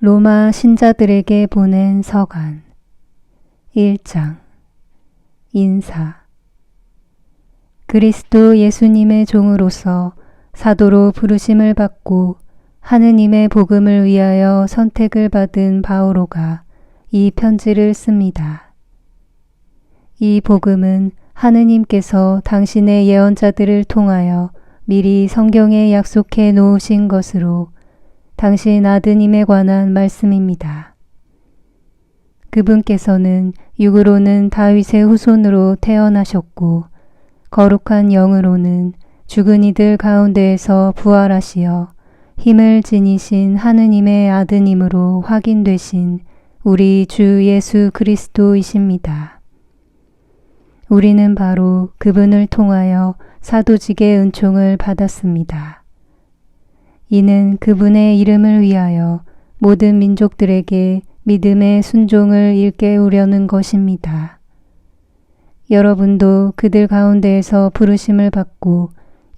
로마 신자들에게 보낸 서간 1장 인사. 그리스도 예수님의 종으로서 사도로 부르심을 받고 하느님의 복음을 위하여 선택을 받은 바오로가 이 편지를 씁니다. 이 복음은 하느님께서 당신의 예언자들을 통하여 미리 성경에 약속해 놓으신 것으로 당신 아드님에 관한 말씀입니다. 그분께서는 육으로는 다윗의 후손으로 태어나셨고 거룩한 영으로는 죽은 이들 가운데에서 부활하시어 힘을 지니신 하느님의 아드님으로 확인되신 우리 주 예수 그리스도이십니다. 우리는 바로 그분을 통하여 사도직의 은총을 받았습니다. 이는 그분의 이름을 위하여 모든 민족들에게 믿음의 순종을 일깨우려는 것입니다. 여러분도 그들 가운데에서 부르심을 받고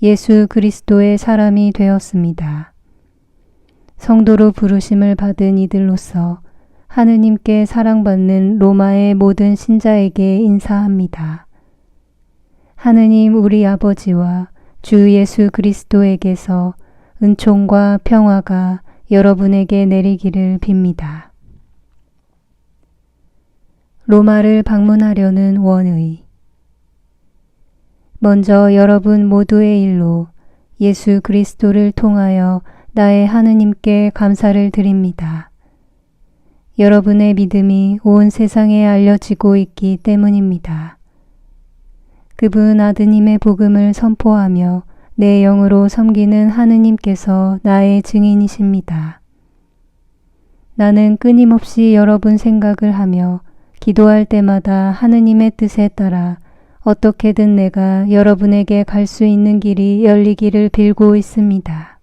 예수 그리스도의 사람이 되었습니다. 성도로 부르심을 받은 이들로서 하느님께 사랑받는 로마의 모든 신자에게 인사합니다. 하느님 우리 아버지와 주 예수 그리스도에게서 은총과 평화가 여러분에게 내리기를 빕니다. 로마를 방문하려는 원의. 먼저 여러분 모두의 일로 예수 그리스도를 통하여 나의 하느님께 감사를 드립니다. 여러분의 믿음이 온 세상에 알려지고 있기 때문입니다. 그분 아드님의 복음을 선포하며 내 영으로 섬기는 하느님께서 나의 증인이십니다. 나는 끊임없이 여러분 생각을 하며 기도할 때마다 하느님의 뜻에 따라 어떻게든 내가 여러분에게 갈 수 있는 길이 열리기를 빌고 있습니다.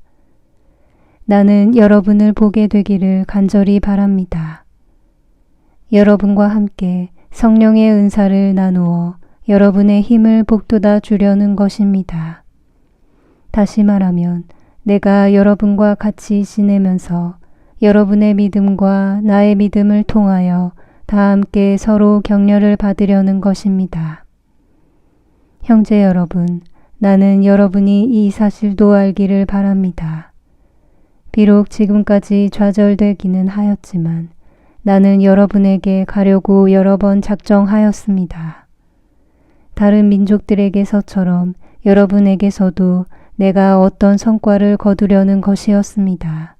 나는 여러분을 보게 되기를 간절히 바랍니다. 여러분과 함께 성령의 은사를 나누어 여러분의 힘을 북돋아 주려는 것입니다. 다시 말하면 내가 여러분과 같이 지내면서 여러분의 믿음과 나의 믿음을 통하여 다 함께 서로 격려를 받으려는 것입니다. 형제 여러분, 나는 여러분이 이 사실도 알기를 바랍니다. 비록 지금까지 좌절되기는 하였지만 나는 여러분에게 가려고 여러 번 작정하였습니다. 다른 민족들에게서처럼 여러분에게서도 내가 어떤 성과를 거두려는 것이었습니다.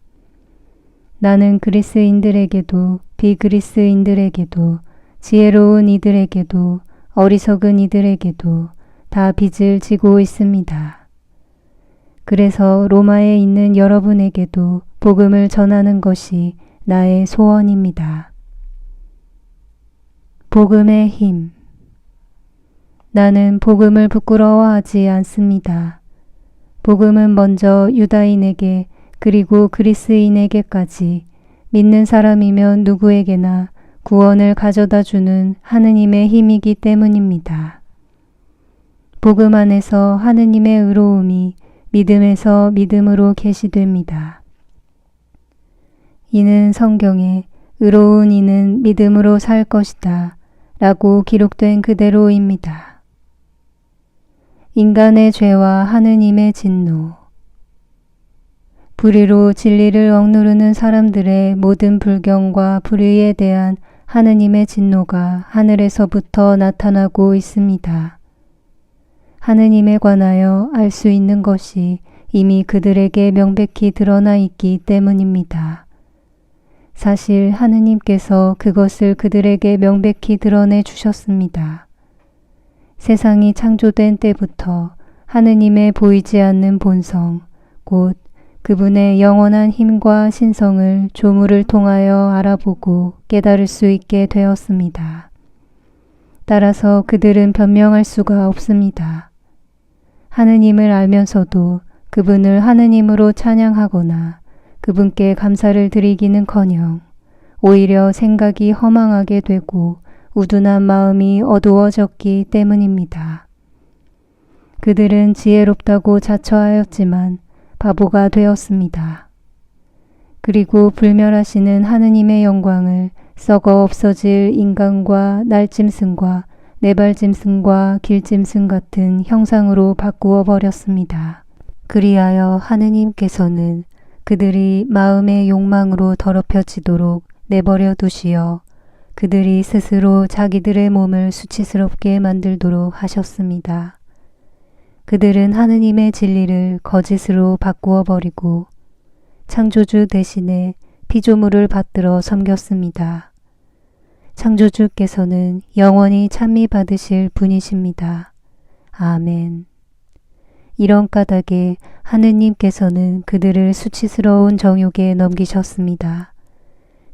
나는 그리스인들에게도 비그리스인들에게도 지혜로운 이들에게도 어리석은 이들에게도 다 빚을 지고 있습니다. 그래서 로마에 있는 여러분에게도 복음을 전하는 것이 나의 소원입니다. 복음의 힘. 나는 복음을 부끄러워하지 않습니다. 복음은 먼저 유다인에게 그리고 그리스인에게까지 믿는 사람이면 누구에게나 구원을 가져다 주는 하느님의 힘이기 때문입니다. 복음 안에서 하느님의 의로움이 믿음에서 믿음으로 계시됩니다. 이는 성경에 의로운 이는 믿음으로 살 것이다 라고 기록된 그대로입니다. 인간의 죄와 하느님의 진노. 불의로 진리를 억누르는 사람들의 모든 불경과 불의에 대한 하느님의 진노가 하늘에서부터 나타나고 있습니다. 하느님에 관하여 알 수 있는 것이 이미 그들에게 명백히 드러나 있기 때문입니다. 사실 하느님께서 그것을 그들에게 명백히 드러내 주셨습니다. 세상이 창조된 때부터 하느님의 보이지 않는 본성, 곧 그분의 영원한 힘과 신성을 조물을 통하여 알아보고 깨달을 수 있게 되었습니다. 따라서 그들은 변명할 수가 없습니다. 하느님을 알면서도 그분을 하느님으로 찬양하거나 그분께 감사를 드리기는커녕 오히려 생각이 허망하게 되고 우둔한 마음이 어두워졌기 때문입니다. 그들은 지혜롭다고 자처하였지만 바보가 되었습니다. 그리고 불멸하시는 하느님의 영광을 썩어 없어질 인간과 날짐승과 네발짐승과 길짐승 같은 형상으로 바꾸어 버렸습니다. 그리하여 하느님께서는 그들이 마음의 욕망으로 더럽혀지도록 내버려 두시어 그들이 스스로 자기들의 몸을 수치스럽게 만들도록 하셨습니다. 그들은 하느님의 진리를 거짓으로 바꾸어 버리고 창조주 대신에 피조물을 받들어 섬겼습니다. 창조주께서는 영원히 찬미 받으실 분이십니다. 아멘. 이런 까닭에 하느님께서는 그들을 수치스러운 정욕에 넘기셨습니다.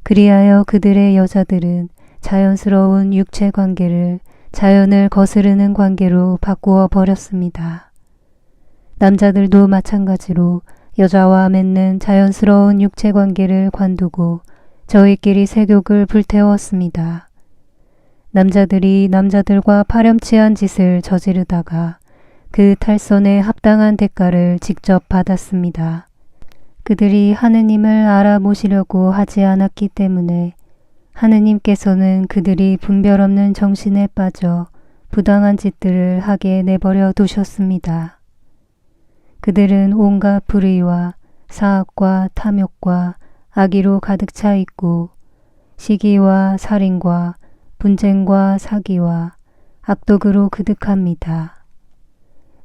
그리하여 그들의 여자들은 자연스러운 육체 관계를 자연을 거스르는 관계로 바꾸어 버렸습니다. 남자들도 마찬가지로 여자와 맺는 자연스러운 육체 관계를 관두고 저희끼리 세욕을 불태웠습니다. 남자들이 남자들과 파렴치한 짓을 저지르다가 그 탈선에 합당한 대가를 직접 받았습니다. 그들이 하느님을 알아보시려고 하지 않았기 때문에 하느님께서는 그들이 분별 없는 정신에 빠져 부당한 짓들을 하게 내버려 두셨습니다. 그들은 온갖 불의와 사악과 탐욕과 악의로 가득 차 있고 시기와 살인과 분쟁과 사기와 악독으로 그득합니다.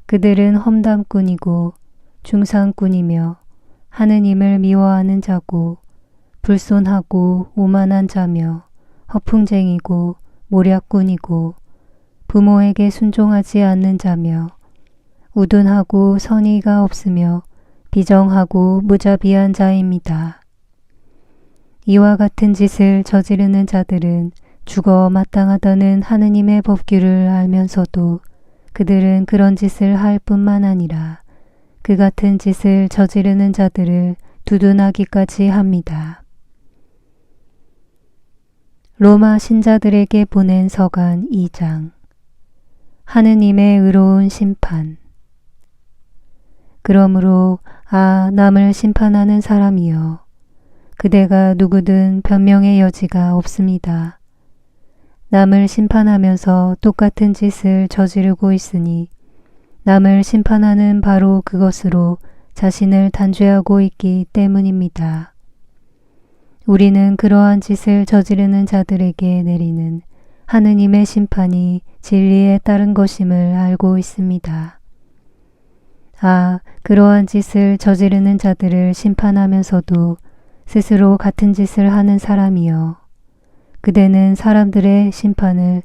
그들은 험담꾼이고 중상꾼이며 하느님을 미워하는 자고 불손하고 오만한 자며 허풍쟁이고 모략꾼이고 부모에게 순종하지 않는 자며 우둔하고 선의가 없으며 비정하고 무자비한 자입니다. 이와 같은 짓을 저지르는 자들은 죽어 마땅하다는 하느님의 법규를 알면서도 그들은 그런 짓을 할 뿐만 아니라 그 같은 짓을 저지르는 자들을 두둔하기까지 합니다. 로마 신자들에게 보낸 서간 2장. 하느님의 의로운 심판. 그러므로 남을 심판하는 사람이여, 그대가 누구든 변명의 여지가 없습니다. 남을 심판하면서 똑같은 짓을 저지르고 있으니 남을 심판하는 바로 그것으로 자신을 단죄하고 있기 때문입니다. 우리는 그러한 짓을 저지르는 자들에게 내리는 하느님의 심판이 진리에 따른 것임을 알고 있습니다. 그러한 짓을 저지르는 자들을 심판하면서도 스스로 같은 짓을 하는 사람이여, 그대는 사람들의 심판을,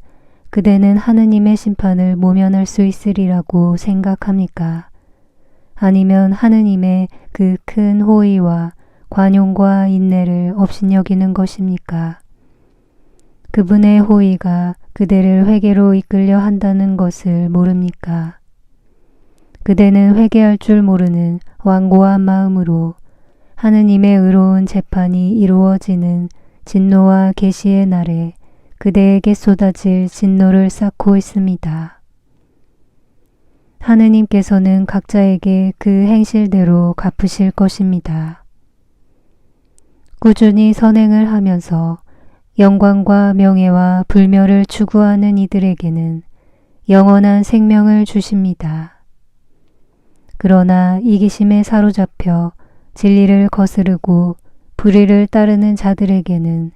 그대는 하느님의 심판을 모면할 수 있으리라고 생각합니까? 아니면 하느님의 그 큰 호의와 관용과 인내를 업신여기는 것입니까? 그분의 호의가 그대를 회개로 이끌려 한다는 것을 모릅니까? 그대는 회개할 줄 모르는 완고한 마음으로 하느님의 의로운 재판이 이루어지는 진노와 계시의 날에 그대에게 쏟아질 진노를 쌓고 있습니다. 하느님께서는 각자에게 그 행실대로 갚으실 것입니다. 꾸준히 선행을 하면서 영광과 명예와 불멸을 추구하는 이들에게는 영원한 생명을 주십니다. 그러나 이기심에 사로잡혀 진리를 거스르고 불의를 따르는 자들에게는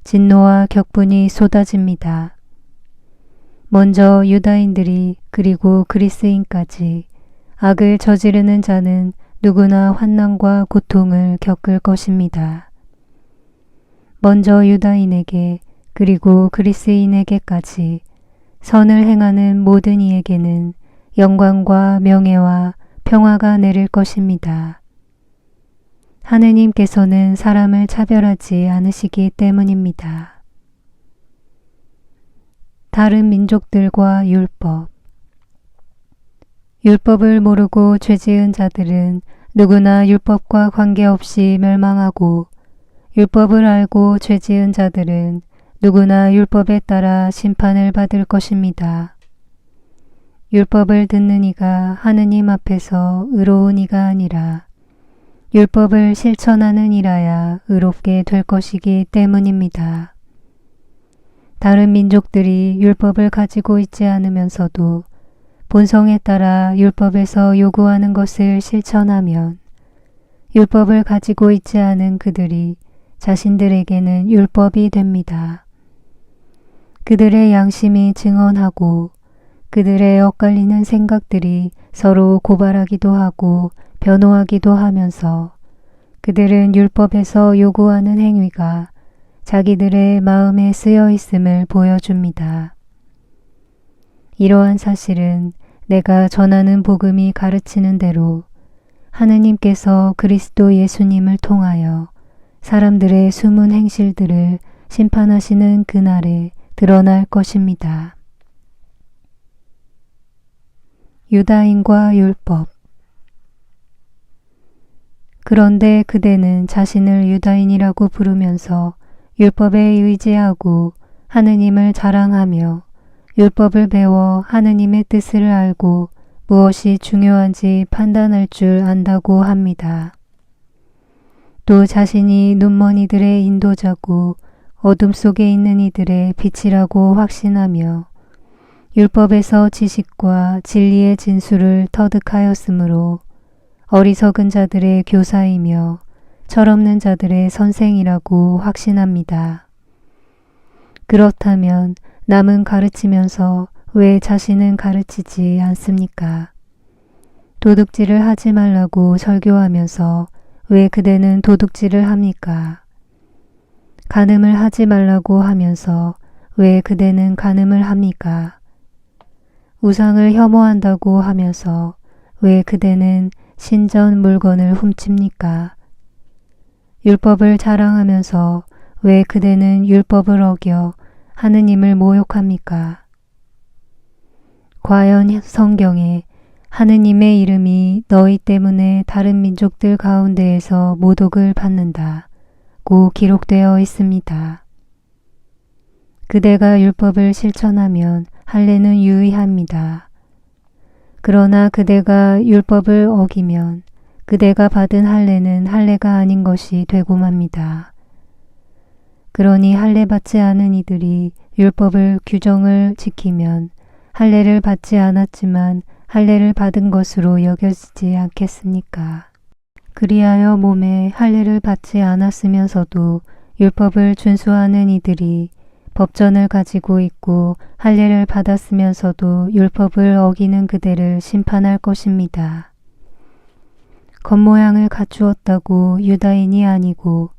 진노와 격분이 쏟아집니다. 먼저 유다인들이 그리고 그리스인까지 악을 저지르는 자는 누구나 환난과 고통을 겪을 것입니다. 먼저 유다인에게 그리고 그리스인에게까지 선을 행하는 모든 이에게는 영광과 명예와 평화가 내릴 것입니다. 하느님께서는 사람을 차별하지 않으시기 때문입니다. 다른 민족들과 율법. 율법을 모르고 죄지은 자들은 누구나 율법과 관계없이 멸망하고, 율법을 알고 죄지은 자들은 누구나 율법에 따라 심판을 받을 것입니다. 율법을 듣는 이가 하느님 앞에서 의로운 이가 아니라 율법을 실천하는 이라야 의롭게 될 것이기 때문입니다. 다른 민족들이 율법을 가지고 있지 않으면서도 본성에 따라 율법에서 요구하는 것을 실천하면 율법을 가지고 있지 않은 그들이 자신들에게는 율법이 됩니다. 그들의 양심이 증언하고 그들의 엇갈리는 생각들이 서로 고발하기도 하고 변호하기도 하면서 그들은 율법에서 요구하는 행위가 자기들의 마음에 쓰여 있음을 보여줍니다. 이러한 사실은 내가 전하는 복음이 가르치는 대로 하느님께서 그리스도 예수님을 통하여 사람들의 숨은 행실들을 심판하시는 그날에 드러날 것입니다. 유다인과 율법. 그런데 그대는 자신을 유다인이라고 부르면서 율법에 의지하고 하느님을 자랑하며 율법을 배워 하느님의 뜻을 알고 무엇이 중요한지 판단할 줄 안다고 합니다. 또 자신이 눈먼이들의 인도자고 어둠 속에 있는 이들의 빛이라고 확신하며 율법에서 지식과 진리의 진수를 터득하였으므로 어리석은 자들의 교사이며 철없는 자들의 선생이라고 확신합니다. 그렇다면 남은 가르치면서 왜 자신은 가르치지 않습니까? 도둑질을 하지 말라고 설교하면서 왜 그대는 도둑질을 합니까? 간음을 하지 말라고 하면서 왜 그대는 간음을 합니까? 우상을 혐오한다고 하면서 왜 그대는 신전 물건을 훔칩니까? 율법을 자랑하면서 왜 그대는 율법을 어겨 하느님을 모욕합니까? 과연 성경에 하느님의 이름이 너희 때문에 다른 민족들 가운데에서 모독을 받는다고 기록되어 있습니다. 그대가 율법을 실천하면 할례는 유의합니다. 그러나 그대가 율법을 어기면 그대가 받은 할례는 할례가 아닌 것이 되고 맙니다. 그러니 할례 받지 않은 이들이 율법을 규정을 지키면 할례를 받지 않았지만 할례를 받은 것으로 여겨지지 않겠습니까? 그리하여 몸에 할례를 받지 않았으면서도 율법을 준수하는 이들이 법전을 가지고 있고 할례를 받았으면서도 율법을 어기는 그대를 심판할 것입니다. 겉모양을 갖추었다고 유다인이 아니고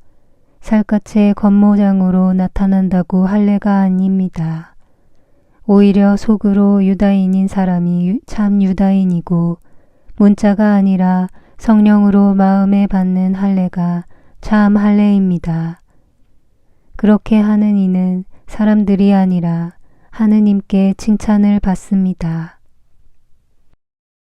살갗의 겉모양으로 나타난다고 할례가 아닙니다. 오히려 속으로 유다인인 사람이 참 유다인이고 문자가 아니라 성령으로 마음에 받는 할례가 참 할례입니다. 그렇게 하는 이는 사람들이 아니라 하느님께 칭찬을 받습니다.